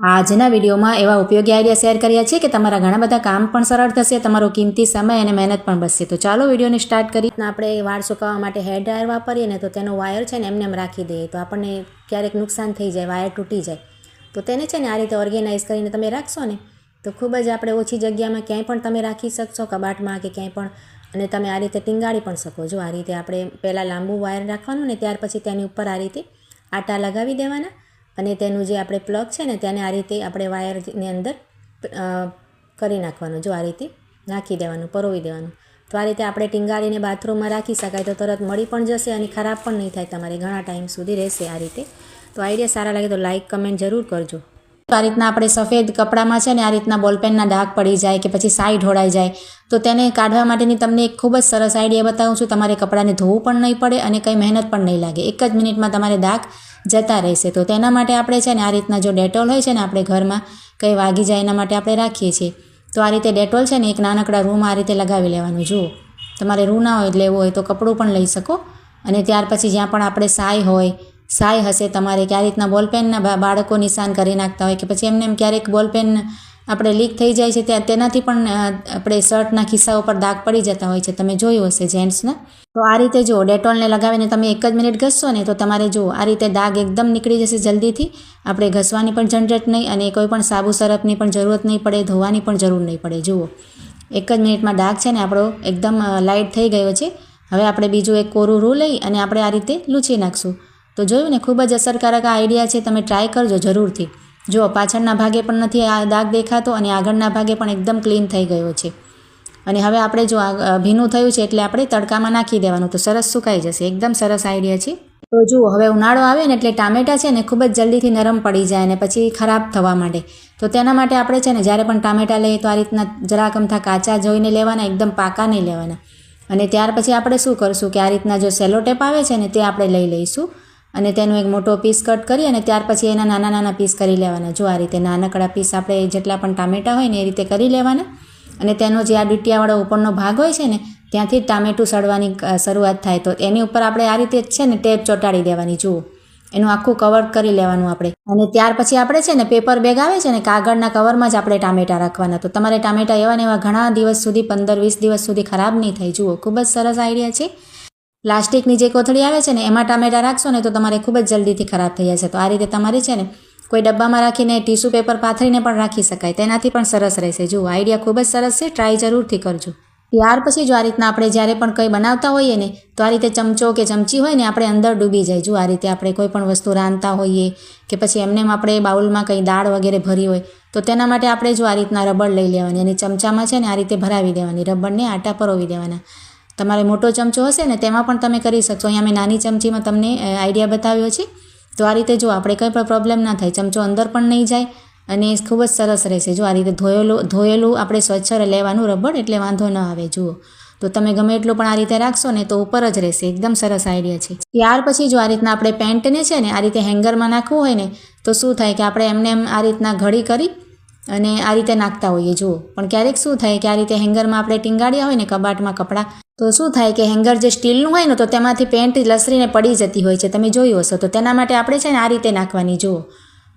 આજના વિડીયોમાં એવા ઉપયોગી આઈડિયા શેર કર્યા છે કે તમારા ઘણા બધા કામ પણ સરળ થશે, તમારો કિંમતી સમય અને મહેનત પણ બચશે। તો ચાલો વિડીયોને સ્ટાર્ટ કરી। આપણે વાળ સુકાવવા માટે હેર ડ્રાયર વાપરીએ ને તો તેનો વાયર છે ને એમ રાખી દઈએ તો આપણને ક્યારેક નુકસાન થઈ જાય, વાયર તૂટી જાય, તો તેને છે ને આ રીતે ઓર્ગેનાઇઝ કરીને તમે રાખશો ને તો ખૂબ જ આપણે ઓછી જગ્યામાં ક્યાંય પણ તમે રાખી શકશો, કબાટમાં કે ક્યાંય પણ, અને તમે આ રીતે ટીંગાળી પણ શકો છો। આ રીતે આપણે પહેલાં લાંબુ વાયર રાખવાનું ને ત્યાર પછી તેની ઉપર આ રીતે આટા લગાવી દેવાના અને તેનું જે આપણે પ્લગ છે ને તેને આ રીતે આપણે વાયરની અંદર કરી નાખવાનું। જો આ રીતે નાખી દેવાનું, પરોવી દેવાનું, તો આ રીતે આપણે ટીંગાળીને બાથરૂમમાં રાખી શકાય, તો તરત મળી પણ જશે અને ખરાબ પણ નહીં થાય, તમારે ઘણા ટાઈમ સુધી રહેશે આ રીતે। તો આઈડિયા સારા લાગે તો લાઇક કમેન્ટ જરૂર કરજો। આ રીતના આપણે સફેદ કપડામાં છે ને આ રીતના બોલપેનના ડાઘ પડી જાય કે પછી સાઈ ઢોળાઈ જાય તો તેને કાઢવા માટેની તમને એક ખૂબ જ સરસ આઈડિયા બતાવું છું। તમારે કપડાને ધોવું પણ નહીં પડે અને કંઈ મહેનત પણ નહીં લાગે, એક જ મિનિટમાં તમારે ડાઘ જતા રહેશે। તો તેના માટે આપણે છે ને આ રીતના જો ડેટોલ હોય છે ને આપણે ઘરમાં કંઈ વાગી જાય એના માટે આપણે રાખીએ છીએ, તો આ રીતે ડેટોલ છે ને એક નાનકડા રૂમાં આ રીતે લગાવી લેવાનું। જુઓ, તમારે રૂ ના હોય લેવું હોય તો કપડું પણ લઈ શકો, અને ત્યાર પછી જ્યાં પણ આપણે સાઈ હશે તમારે કે આ રીતના બોલપેનના બાળકો નિશાન કરી નાખતા હોય કે પછી એમને ક્યારેક બોલપેન આપણે લીક થઈ જાય છે તેનાથી પણ આપણે શર્ટના ખિસ્સા ઉપર દાગ પડી જતા હોય છે, તમે જોયું હશે જેન્ટ્સના। તો આ રીતે જો ડેટોલને લગાવીને તમે એક જ મિનિટ ઘસશો ને તો તમારે જો આ રીતે દાગ એકદમ નીકળી જશે જલ્દીથી, આપણે ઘસવાની પણ ઝંઝટ નહીં અને કોઈ પણ સાબુ સરફની પણ જરૂરત નહીં પડે, ધોવાની પણ જરૂર નહીં પડે। જુઓ, એક જ મિનિટમાં ડાઘ છે ને આપણો એકદમ લાઇટ થઈ ગયો છે। હવે આપણે બીજું એક કોરું રૂ લઈ અને આપણે આ રીતે લૂછી નાખશું। તો જોયું ને, ખૂબ જ અસરકારક આ આઈડિયા છે, તમે ટ્રાય કરજો જરૂરથી। જો પાછળના ભાગે પણ નથી આ દાગ દેખાતો અને આગળના ભાગે પણ એકદમ ક્લીન થઈ ગયો છે। અને હવે આપણે જો ભીનું થયું છે એટલે આપણે તડકામાં નાખી દેવાનું તો સરસ સુકાઈ જશે, એકદમ સરસ આઈડિયા છે। તો જુઓ, હવે ઉનાળો આવે ને એટલે ટામેટાં છે ને ખૂબ જ જલ્દીથી નરમ પડી જાય અને પછી ખરાબ થવા માંડે, તો તેના માટે આપણે છે ને જ્યારે પણ ટામેટાં લઈએ તો આ રીતના જરાક અમથા કાચા જોઈને લેવાના, એકદમ પાકા નહીં લેવાના। અને ત્યાર પછી આપણે શું કરશું કે આ રીતના જો સેલો ટેપ આવે છે ને તે આપણે લઈ લઈશું અને તેનો એક મોટો પીસ કટ કરી અને ત્યાર પછી એના નાના નાના પીસ કરી લેવાના। જો આ રીતે નાનકડા પીસ આપણે જેટલા પણ ટામેટાં હોય ને એ રીતે કરી લેવાના, અને તેનો જે આ ડીટિયાવાળો ઉપરનો ભાગ હોય છે ને ત્યાંથી ટામેટું સડવાની શરૂઆત થાય, તો એની ઉપર આપણે આ રીતે છે ને ટેપ ચોંટાડી દેવાની। જુઓ, એનું આખું કવર કરી લેવાનું આપણે, અને ત્યાર પછી આપણે છે ને પેપર બેગ આવે છે ને કાગળના કવરમાં જ આપણે ટામેટાં રાખવાના, તો તમારે ટામેટાં એવા ને એવા ઘણા દિવસ સુધી 15-20 દિવસ સુધી ખરાબ નહીં થાય। જુઓ, ખૂબ જ સરસ આઈડિયા છે। પ્લાસ્ટિકની જે કોથળી આવે છે ને એમાં ટામેટાં રાખશો ને તો તમારે ખૂબ જ જલ્દીથી ખરાબ થઈ જશે, તો આ રીતે તમારે છે ને કોઈ ડબ્બામાં રાખીને ટીશ્યુ પેપર પાથરીને પણ રાખી શકાય, તેનાથી પણ સરસ રહેશે। જુઓ, આઈડિયા ખૂબ જ સરસ છે, ટ્રાય જરૂરથી કરજો। ત્યાર પછી જો આ રીતના આપણે જ્યારે પણ કંઈ બનાવતા હોઈએ ને તો આ રીતે ચમચો કે ચમચી હોય ને આપણે અંદર ડૂબી જાય। જો આ રીતે આપણે કોઈ પણ વસ્તુ રાંધતા હોઈએ કે પછી એમને આપણે બાઉલમાં કંઈ દાળ વગેરે ભરી હોય તો તેના માટે આપણે જો આ રીતના રબડ લઈ લેવાની અને ચમચામાં છે ને આ રીતે ભરાવી દેવાની, રબડને આટા પરોવી દેવાના। તમારે મોટો ચમચો હશે ને તેમાં પણ તમે કરી શકશો, અહીંયા મેં નાની ચમચીમાં તમને આઈડિયા બતાવ્યો છે। તો આ રીતે જો આપણે કંઈ પણ પ્રોબ્લેમ ના થાય, ચમચો અંદર પણ નહીં જાય અને ખૂબ જ સરસ રહેશે। જો આ રીતે ધોયેલું આપણે સ્વચ્છ લેવાનું રબડ, એટલે વાંધો ન આવે। જુઓ, તો તમે ગમે એટલું પણ આ રીતે રાખશો ને તો ઉપર જ રહેશે, એકદમ સરસ આઈડિયા છે। ત્યાર પછી જો આ રીતના આપણે પેન્ટને છે ને આ રીતે હેંગરમાં નાખવું હોય ને તો શું થાય કે આપણે એમને આ રીતના ઘડી કરી અને આ રીતે નાખતા હોઈએ। જુઓ, પણ ક્યારેક શું થાય કે આ રીતે હેંગરમાં આપણે ટીંગાડ્યા હોય ને કબાટમાં કપડાં, તો શું થાય કે હેંગર જે સ્ટીલનું હોય ને તો તેમાંથી પેન્ટ લસરીને પડી જતી હોય છે, તમે જોયું હશે। તો તેના માટે આપણે છે ને આ રીતે નાખવાની। જુઓ,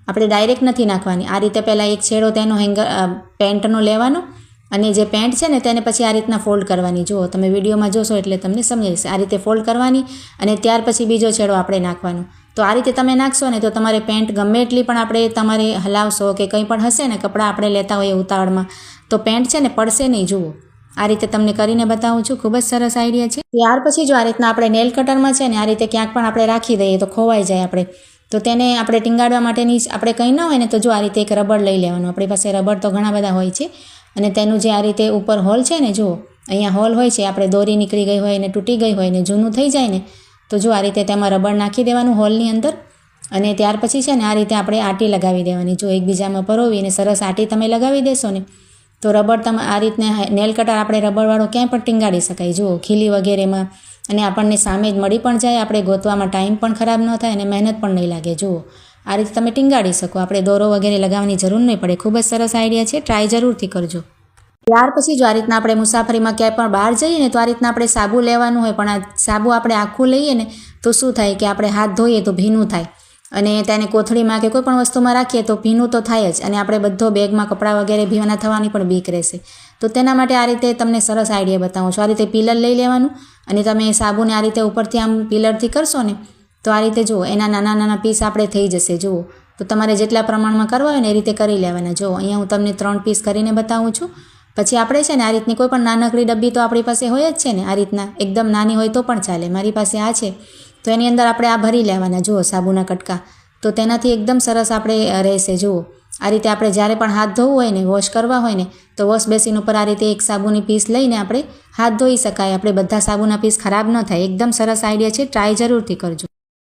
આપણે ડાયરેક્ટ નથી નાખવાની, આ રીતે પહેલાં એક છેડો તેનો પેન્ટનો લેવાનો અને જે પેન્ટ છે ને તેને પછી આ રીતના ફોલ્ડ કરવાની। જુઓ, તમે વિડીયોમાં જોશો એટલે તમને સમજાઈ જશે, આ રીતે ફોલ્ડ કરવાની અને ત્યાર પછી બીજો છેડો આપણે નાખવાનો। તો આ રીતે તમે નાખશો ને તો તમારે પેન્ટ ગમે એટલી પણ આપણે તમારે હલાવશો કે કંઈ પણ હશે ને કપડાં આપણે લેતા હોઈએ ઉતાવળમાં તો પેન્ટ છે ને પડશે નહીં। જુઓ, આ રીતે તમને કરીને બતાવું છું, ખૂબ જ સરસ આઈડિયા છે। ત્યાર પછી જો આ રીતના આપણે નેલ કટરમાં છે ને આ રીતે ક્યાંક પણ આપણે રાખી દઈએ તો ખોવાઈ જાય આપણે, તો તેને આપણે ટીંગાડવા માટેની આપણે કંઈ ન હોય ને તો જો આ રીતે એક રબડ લઈ લેવાનું। આપણી પાસે રબડ તો ઘણા બધા હોય છે, અને તેનું જે આ રીતે ઉપર હોલ છે ને, જુઓ અહીંયા હોલ હોય છે, આપણે દોરી નીકળી ગઈ હોય ને તૂટી ગઈ હોય ને જૂનું થઈ જાય ને તો જો આ રીતે તેમાં રબડ નાખી દેવાનું હોલની અંદર, અને ત્યાર પછી છે ને આ રીતે આપણે આટી લગાવી દેવાની। જો એકબીજામાં પરોવીને સરસ આટી તમે લગાવી દેશો ને તો રબડ તમે આ રીતના નેલ કટર આપણે રબડવાળો ક્યાંય પણ ટીંગાડી શકાય। જુઓ, ખીલી વગેરેમાં, અને આપણને સામે જ મળી પણ જાય, આપણે ગોતવામાં ટાઈમ પણ ખરાબ ન થાય અને મહેનત પણ નહીં લાગે। જુઓ, આ રીતે તમે ટીંગાડી શકો, આપણે દોરો વગેરે લગાવવાની જરૂર નહીં પડે। ખૂબ જ સરસ આઈડિયા છે, ટ્રાય જરૂરથી કરજો। ત્યાર પછી જો આ રીતના આપણે મુસાફરીમાં ક્યાંય પણ બહાર જઈએ ને તો આ રીતના આપણે સાબુ લેવાનું હોય, પણ આ સાબુ આપણે આખું લઈએ ને તો શું થાય કે આપણે હાથ ધોઈએ તો ભીનું થાય, અને તેને કોથળીમાં કે કોઈ પણ વસ્તુમાં રાખીએ તો ભીનું તો થાય જ અને આપણે બધો બેગમાં કપડાં વગેરે ભીવાના થવાની પણ બીક રહેશે. તો તેના માટે આ રીતે તમને સરસ આઈડિયા બતાવું છું. આ રીતે પીલર લઈ લેવાનું અને તમે સાબુને આ રીતે ઉપરથી આમ પીલરથી કરશો ને તો આ રીતે જુઓ એના નાના નાના પીસ આપણે થઈ જશે. જુઓ તો તમારે જેટલા પ્રમાણમાં કરવા હોય ને એ રીતે કરી લેવાના. જુઓ અહીંયા હું તમને 3 પીસ કરીને બતાવું છું. પછી આપણે છે ને આ રીતની કોઈ પણ નાનકડી ડબ્બી તો આપણી પાસે હોય જ છે ને. આ રીતના એકદમ નાની હોય તો પણ ચાલે. મારી પાસે આ છે તો એની અંદર આપણે આ ભરી લેવાના. જુઓ સાબુના કટકા તો તેનાથી એકદમ સરસ આપણે રહેશે. જુઓ આ રીતે આપણે જ્યારે પણ હાથ ધોવું હોય ને વોશ કરવા હોય ને તો વોશ બેસિન ઉપર આ રીતે એક સાબુની પીસ લઈને આપણે હાથ ધોઈ શકાય. આપણે બધા સાબુના પીસ ખરાબ ન થાય. એકદમ સરસ આઈડિયા છે, ટ્રાય જરૂરથી કરજો.